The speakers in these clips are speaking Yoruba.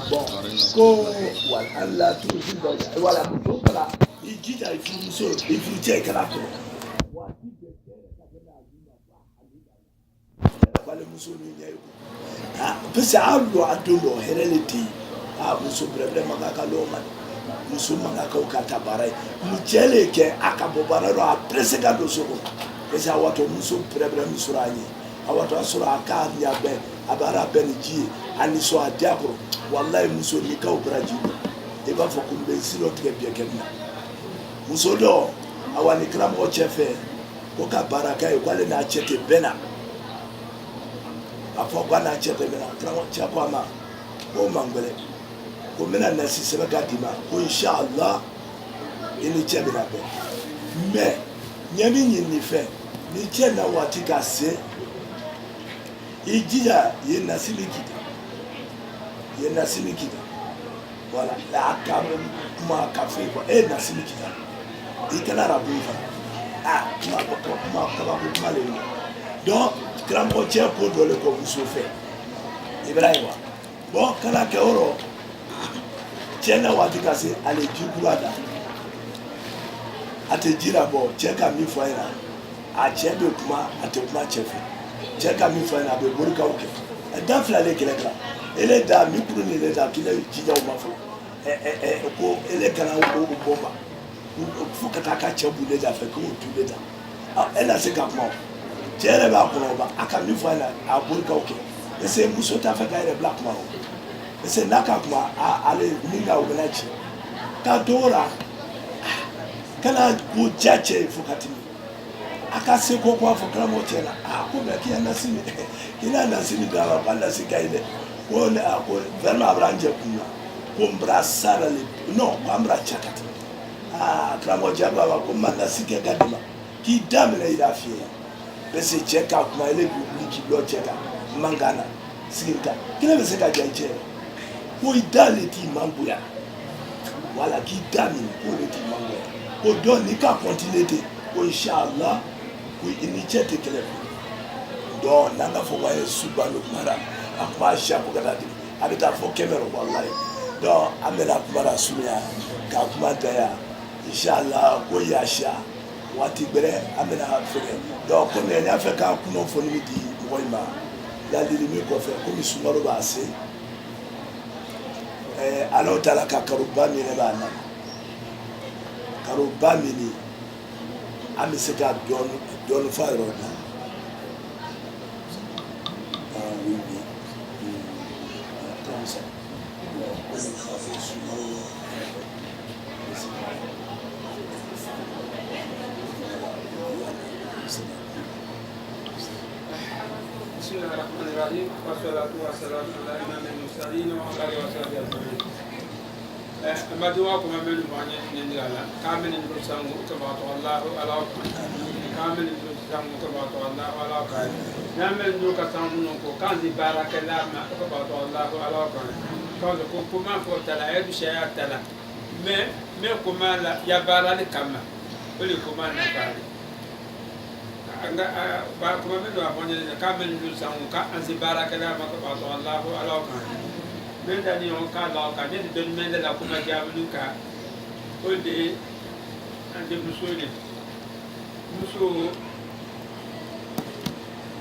bon ko wala tu hindo wala to kala ijija ifumuso ifuje kala to wala muso ni nyayo pesa allo adulo herelity muso brebe magaka lo man muso magaka ukata barai mujele ke akabobara ro apresega do so pesa wato muso brebe musuranye awato asura aka nyabe abara benji ani so adiakro wallahi muso ni ka obraji e ba fo kumbe silo tre bien kenna muso do awani kram o chefe ko ka baraka e kwale na chete bena afọ kwa na chete bena kram o chapa ma ko mangole ko mena na si sebe gadima ko inshallah ini chebe na be me nyami nyini fe ni che na wati ka se ijija ye nasilikita voilà la kamu ma kafe ko e nasilikita ikana rabufa ma kaba le donc krambo che ko dole ko musofe ibrahima bon kana ke oro chena watika se ale jikulada ate jira bo cheka mi faira a chebe kuma ate kuma chefe cheka mi faira be burka oke dan flale keleka ele da mi kuru ni le da kile jija o mafo ko ele kana o bomba fu kata ka chebu le da fe ko tu le da ela se ka mo chere ba ko ba aka mi faira a burka oke ese muso ta fe ka ile black man ese naka kuma ale ninga o benachi ka dora kana go jache fu katini akase ko kwa fokra mo tena ko be ki na sini kina na sini da ba na sika ile ko na ko verma abranje kuna ko mbrasara le no ko ambra chakati kramo jaba ba ko man na sika gadima ki damina ida fie bese cheka kuma ile public lo cheka mangana sinka kile bese ka jaje ko idale ti manguya wala ki damina ko le ti manguya ko don ni ka continuer ko inshallah ko initiate kele do nanga fo waye subhanahu mara akwa sha ko gada abita fo kemero wallahi do amela kumara sunya ka kuma daya inshallah ko yasha wati bere amela fere do ko ne ya fe ka kuno fo ni di boyma la dili mi ko fe ko mi sumaro ba se alo tala ka karuba mi ne ba na karuba mi ni ami se ka don fire on oui comme ça بسم الله الرحمن الرحيم والصلاة والسلام على إمام المرسلين وعلى آله وصحبه أجمعين. مدعوكم من المعنى من الله كامل الرسول تبارك الله على كامل الرسول تبارك الله على نعمل نوك سامنوك كان زبارك الله ما تبارك الله على كان كوما فتلا يدشيا تلا ما كوما لا يبارا لكما ولا كوما نبارا anga ba kuma men do abonye ka men lu sangu ka anzi baraka la ma ko Allah ala ka men dani on ka la ka de don men la kuma jabu ka o de ande musole muso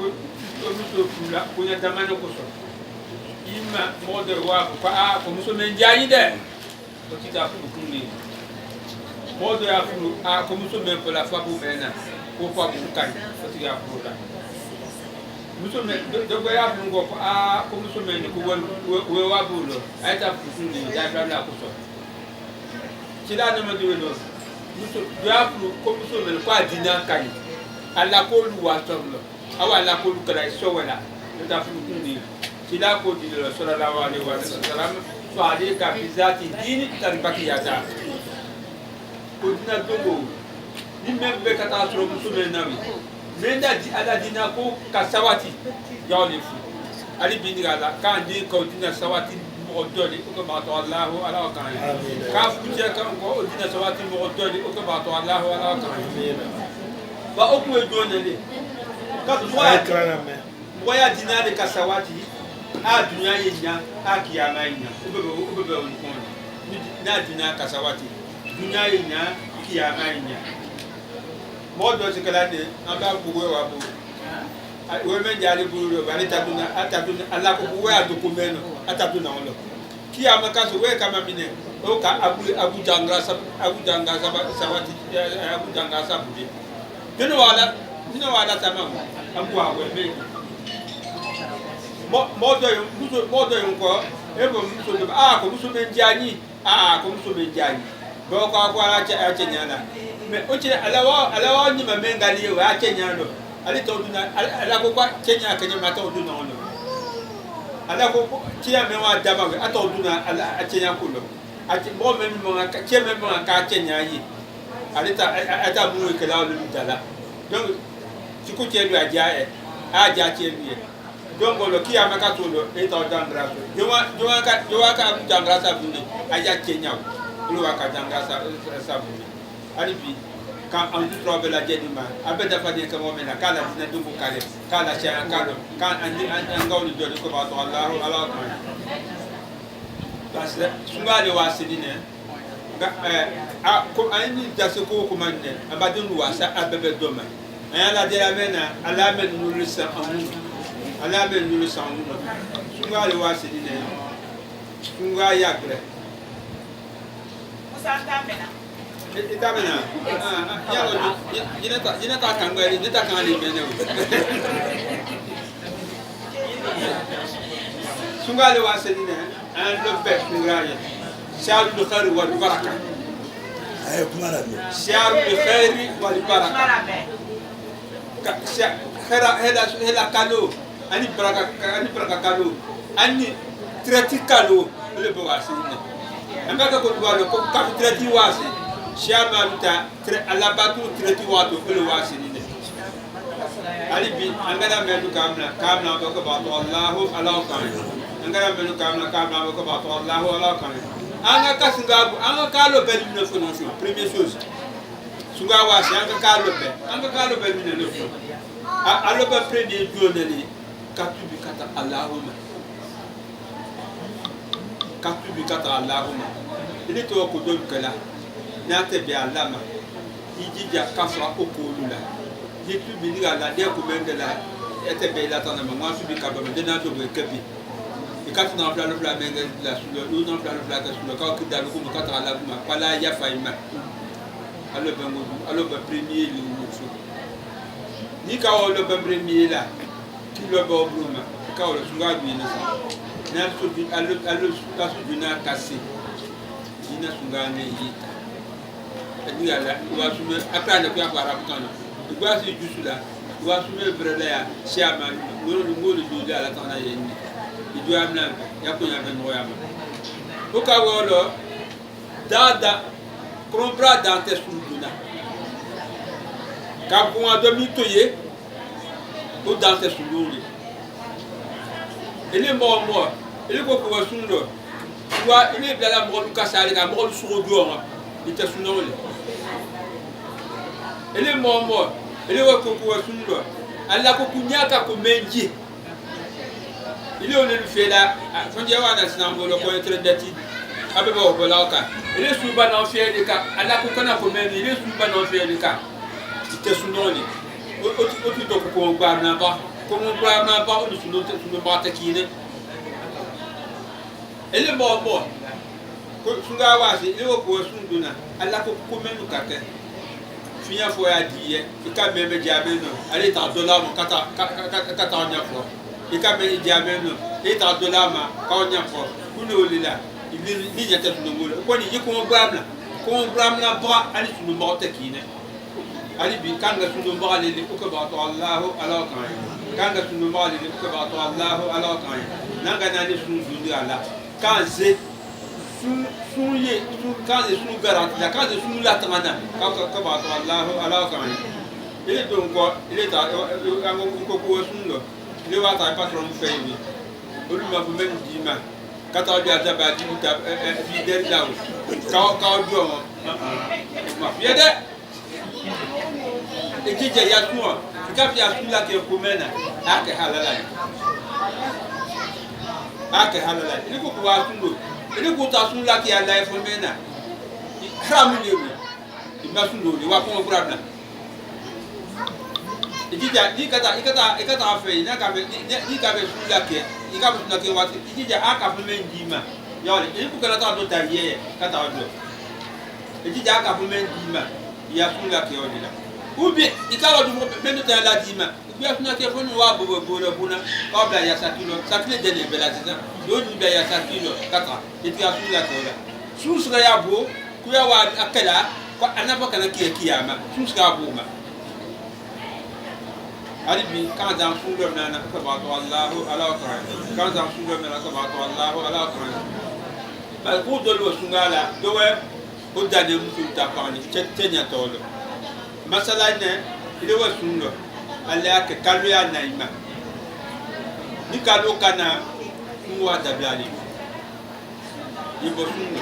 ko muso kula ko ya tamane ko so imma mode wa ko muso men jayi de ko ti ta fu kunni mode ya fu ko muso men ko la fa bu mena ko fa bu kan ko ti ya fu da muso men do go ya fu ngo ko muso men ko we wa bu lo ay ta fu kunni ya bla la ko so ti da na ma do lo muso do ya fu ko muso men ko adina kan ala ko lu wa so lo awa la ko lu kala so wala do ta fu kunni ti da ko di lo sallallahu alaihi wa sallam so ade ka bizati dini tarbaki ya ta ko dina dogo ni membe kata tro muso men nawi menda di ala dina ko kasawati yawle fu ali binira la kan di ko dina sawati mo doli ko ba to Allah ala kan ka fu je kan ko dina sawati mo doli ko ba to Allah ala kan ba o ko do ne le ka to wa waya dina de kasawati a dunya yenya a kiyama yenya ubebe ulukon na dunya kasawati dunya yenya kiyama yenya modo sikalade amba buwe wabo we men jali buru bari tabuna ala ko buwe adokumeno atabuna wolo kiyama kaso we kama mine o ka abu janga sawati abu janga sabude dino wala tamam ambu awe me modo yo ko ebo muso de ko muso menjani ko muso menjani bo ko ala nyana me o chire alawa ni mamengali wa nyano ali to duna ala ko kwa Kenya Kenya mata o duna ono ala ko kiya me wa daba we ato duna ala Kenya kulo ati mo me mo ka Kenya me mo ka Kenya yi ali ta ata mu ke la lu dala donc tiku che du aja aja che bi donc lo kiya me ka to lo e to dangra so jowa ka abu dangra sa bu ni aja Kenya lu wa ka dangra sa bu ni ali bi quand on trouve la jedima abeda fadi ka mo mena kala dina dubu kale kala sha kala kan andi an gawli do ko ba to Allah ala ko parce sungale wasidine ga ko ani daso ko manne abadun wasa abebe doma ala de la mena ala men nulu sa amu ala men nulu sa amu sungale wasidine sunga yakre musanta mena itamena jina ta kangweli jita kangani mene sungale wasedine an lo bet ngaya sharu bi khair wal baraka ay kumara mi sharu bi khair wal baraka ka hela kalo ani baraka kalo ani treti kalo le bo wasedine ambaka ko dualo ko ka treti wase Shama luta alabatu treti watu kule wasinine ali bi angara melu kamna ko ba to Allahu ala kan angara melu kamna ko ba to Allahu ala kan anga kasinga anga kalo bel mine fonction première chose sunga wasi anga kalo bel mine le fo alo ba premier joneli katubi kata Allahumma ile to ko do kala nate bi alama ijija kafra okolula yetu bi diga la de ko mendela ete be la tana ma su bi ka ba de na to be kebi ikatu na fla menga la su lo na fla ka su ka ki dalu ko ka ta la ma pala ya faima alo ba premier li musu ni ka o lo ba premier la ki lo ba bruma ka o lo sunga bi na sa na su bi alo ka su bi na kasi ina sunga ne yita adiga la wasume atane ko akara bukana igwasi jusula wasume brele ya shama ngolo ngolo jodi ala tana yenni idu amna yakko ya ben royama o ka wolo dada compra dante suluna ka ko adomi toye o dante suluri ele mo ele ko ko wasundo wa ele dala mo ka sale ka mo suro duoma ite sunole ele momo ele wa ko sundo alla ko kunyaka ko menji ile on le fela fonje wana sinangolo ko entre dati abebe o bolaka ele suba na fiede ka alla ko kana ko menji ile suba na fiede ka ite sunole o ti to ko gba na ba o sundo ba ta kine ele momo ko sunga wasi ile ko sundo na alla ko menji ka ke finya fo ya diye ika meme diameno ale ta dollar mo kata onya fo ika me diameno e ta dollar ma ka onya fo kuno lila ni nyata tuno ngolo ko ni yiko bramna bra ali tuno mo tekine ali bi kanga tuno mo ale li ko ba to Allahu ala kan kanga tuno mo ale li ko ba to Allahu ala kan nanga na ni tuno dundi ala kan ze sunye kaze sunu garanti la kaze sunu la tamana ka ba to Allahu ala kan ile don ko ile ta ko sunu ile wa ta patron feyi olu ma bu men dima kata bi azaba di ta bi der dawo ka do ma fiede e kije ya tuwa ka fi asula ke ko mena ake halala ake halala ini ko wa sundo ini ko ta sun la ki ala fo mena haram ni wi ima sundo ni wa ko problem ijija ikata fe ina ka be ni ka be sun la ki ika be sun la ki wa ijija aka fo men dima yole ini ko kala ta do ta ye kata do ijija aka fo men dima ya sun la ki odila ubi ika wa do men do ta la dima bien que nous avons nous avons beaucoup comme la yasakino sakile dene belatina yo ni be yasakino kata etia su la tola su sura ya bo ku ya wa akala ko anaba kana kiyama su sura bo ma ali bi kan dan su do na ko ba to Allahu ala ta'ala kan dan su do na ko ba to Allahu ala ta'ala ba ko do lo sungala do we o dane mu ta pa ni tenya tolo masala ne ile wa sundo ala ke kalu ya naima ni kalu kana muwa dabiali ibo sunu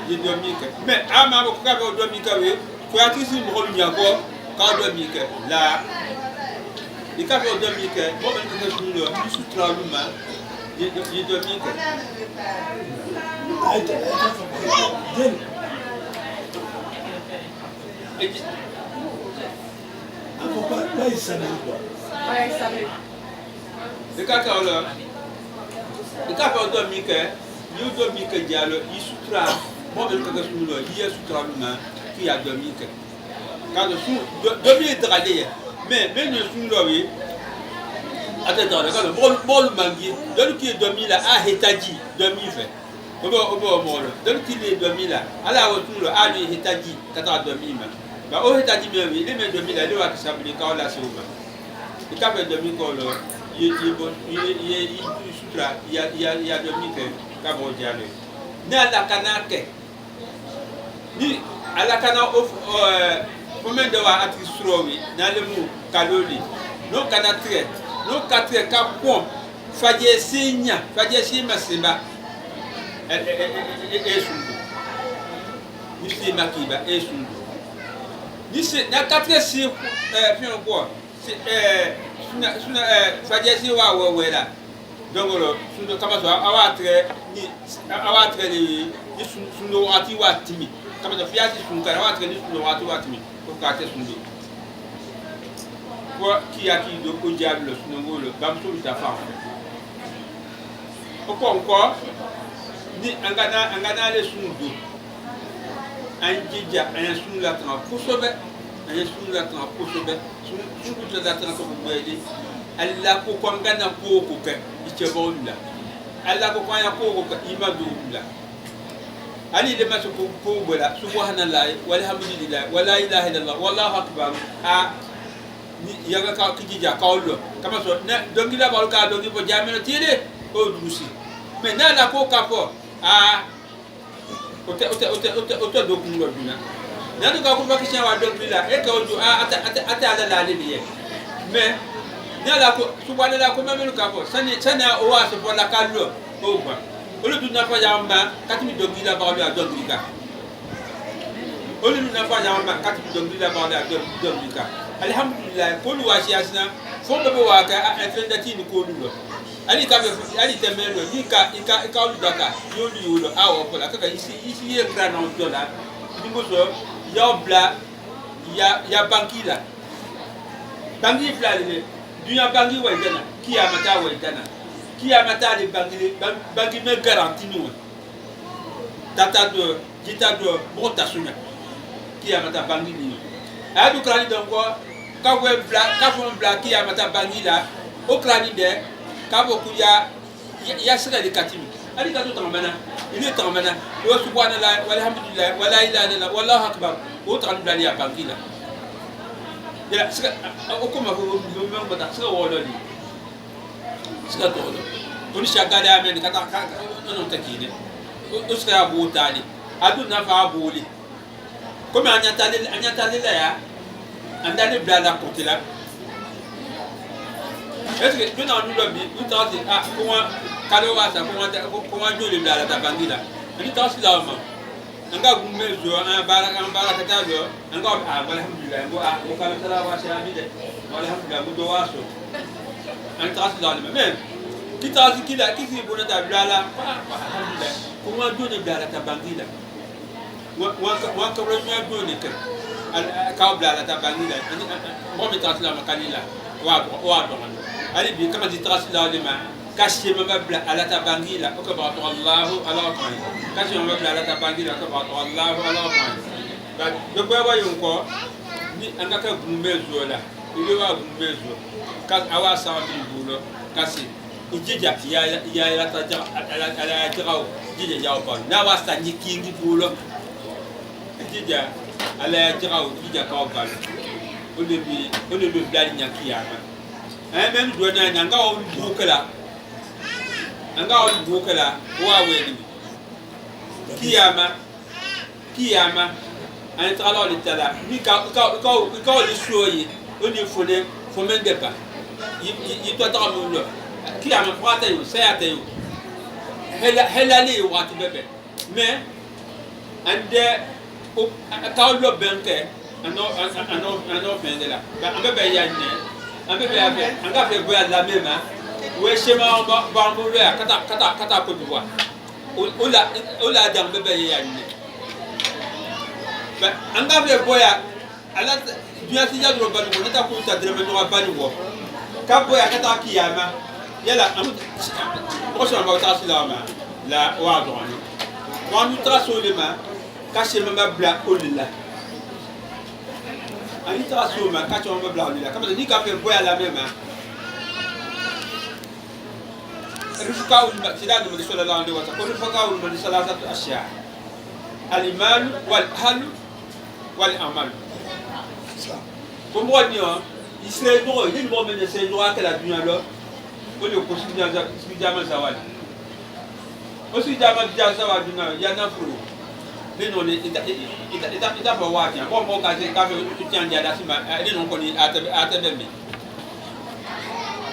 ye do mi ke me ama ko ka do mi ka we ko atisi mo nya ko ka do mi ke la ni ka do mi ke mo ben ko sunu lo su trauma ye do mi ke ai den ako ba isabe ko Vai saber. de ka ka lo de ka pa do mi ke ni do mi ke dialo isutra mo ben ko sunu lo ye sutra ma ki ya do mi ke ka do su do mi drade mais ne sunu lo wi ate do ka lo bol mangi do ki do mi la a hetaji do mi fe obo mo lo do ki le do mi la ala wo sunu lo a ni hetaji ka ta do mi ma ba o hetaji me wi le me do mi la le wa kisabuli ka la so ba ika be do mi ko lo ye sutra ya do mi ke ka bo diale ni ala kana ke ni ala kana of moment de wa ati surowi na le mu kaloli no kana tre no katre ka pom faje sinya faje sima simba sundu ni sima kiba sundu ni se na katre si fion ko suna faje si wa wela dongolo sundo kama so awatre ni sundo ati wa timi kama so fiasi sunka awatre ni sundo ati wa timi ko ka te sundo ko ki do ko diablo sundo ngolo bam so ta fa ko ni angana le sundo anjija anya sundo la tan ko sobe anya sundo la tan ko sobe sundo la tan ko bele alla ko ngana ko ke ichebonda alla ko ya ko imadula ali le masu ko bola subhanallahi walhamdulillah wala ilaha illallah wallahu akbar a ni yaga ka kijija kawlo kama so na dongila bal ka dongi bo jamelo tire o dusi mais na la ko kapo a ote do kungo duna na do ka ko bakisha wa dongila e ka oju a ata ala la liye mais na la ko subhanallahi ko mamelu kapo sana o wa so bola kallo o ba olu duna fa yamba katimi dongila ba do dongika olu duna fa yamba katimi dongila ba do dongika alhamdulillah ko lu washi asna fo be wa ka afendati ni ko lu ali ka be ali temelo ni ka lu daka yo awo ko la ka isi ye grana on dola dingo so ya bla ya bankila bangi flale dunya bangi wa dana kiyamata wa dana kiyamata le bangi me garanti nous tata do jita do bonta sunya kiyamata bangi ni adu krani donc ka we bla ka fon bla kiyamata bangi la o krani de ka bo ku ya sira de katimi ali ka to tamana ile tamana wa subhanallahi walhamdulillah wala ilaha illallah wallahu akbar o tan bla ya bangi la ya sira o ko ma ko mo ta sira wo lo ni sira to lo to ni shaga da men ka no takine o sira bo tali adu na fa boli ko ma anya tali la ya andale bla la kotila est-ce que tu n'as pas vu tout ça comment kalowa sa comment joli bla la tabangila ni ta sila ma anga gumme zo an baraka ta zo anga alhamdulillah ngo kala tala wa sha bi de alhamdulillah ngo do waso an ta sila ma men kita zikila kisi bona da blala alhamdulillah ko wa do ne blala ta bangila wa ka ro nya do ne ke ka blala ta bangila mo mi ta sala makalila wa do ali bi kama di trasila de ma kashi ma bla ala ta bangila o ka ba to Allah ala ta kashi ma bla ala ta bangila ka ba to Allah ala ta ba do ko wa yon ko ni anga ka gumbe zola ile wa gumbe zo ka awa sa bi bulo kasi ijija ya ta ja ala jiraw ijija ya ba na wa sa ni kingi bulo ijija ala jiraw ijija ka ba o le bi blali nya kiyama men do na nya nga o bukala anga o bukala wa we ni kiyama an ta ala le tala ni ka le soyi o ni fo men deba yi to ta mo lo kiyama fata yo sayata yo helali wati bebe mais ande o ka lo benke ano pendela ba ambe be yanne ambe be abe anga fe boya la mema we shema ba mo le kata ko duwa ola jam be be yanne ba anga fe boya ala duya si jadro ba mo ta ko ta dreme no ba ni wo ka boya kata kiyama yala am ko so ma ta silama la wa do ni wa nu tra so le ma ka shema ba bla olila ani tra so ma ka cho ma bla olila kama ni ka fe boya la mema rifqa ul masjid Nabi sallallahu alaihi wasallam ko rifqa ul masjid salasatu asya al mal wal ahl wal amal ko mo ni o isre do ni mo me se do akala dunya lo o le ko si jama zawali o si jama zawali na ya na furu ni no ni ita ba wa tian ko mo ka se ka fe tian dia da si ma ni no ko ni ata mi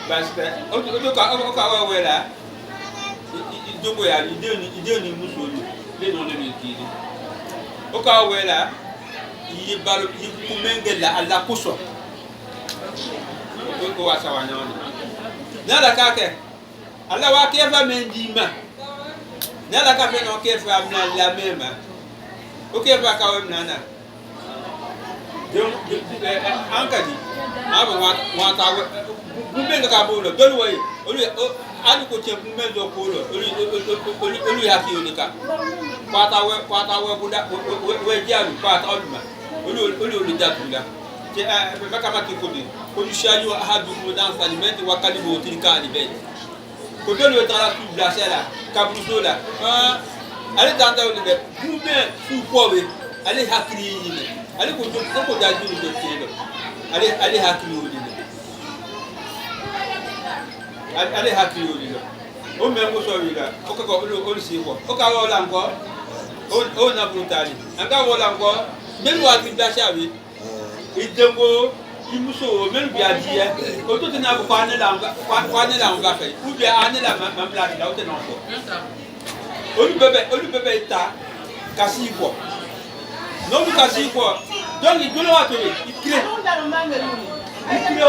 parce que o ka wa we la jogo ya ide ni musolu ni no ni ki ni o ka we la yi balo yi kumenge la ala kuso ko wa sawa nyoni nala kake ala wa kefa mendima nala ka fe no kefa amna la mema o kefa ka we nana ankadi aba wa ta kumenge ka bolo dolu we anu ko che kumenge ko lo olu ya ki onika kwata we buda we jalu kwata oluma olu datula je ba kama ki ko du shaju ahadu mudan salimati wa kalibu tilka alibay ko dolu tara tu blasela kabrusola ale tanta o le bume su powe ale hakri ni ale ko da ju do telo ale hakri o ni ale hakri o ni o me mo so wi la o ko o si ko o ka wo la nko o na brutali anga wo la nko melu wa ti blasha wi idengo imuso melu bi adie o to tena ko ane la nga fe u bi ane la ma bla la o te no ko olu bebe ta kasi ko no bi kasi ko donc il doit te ikire ikire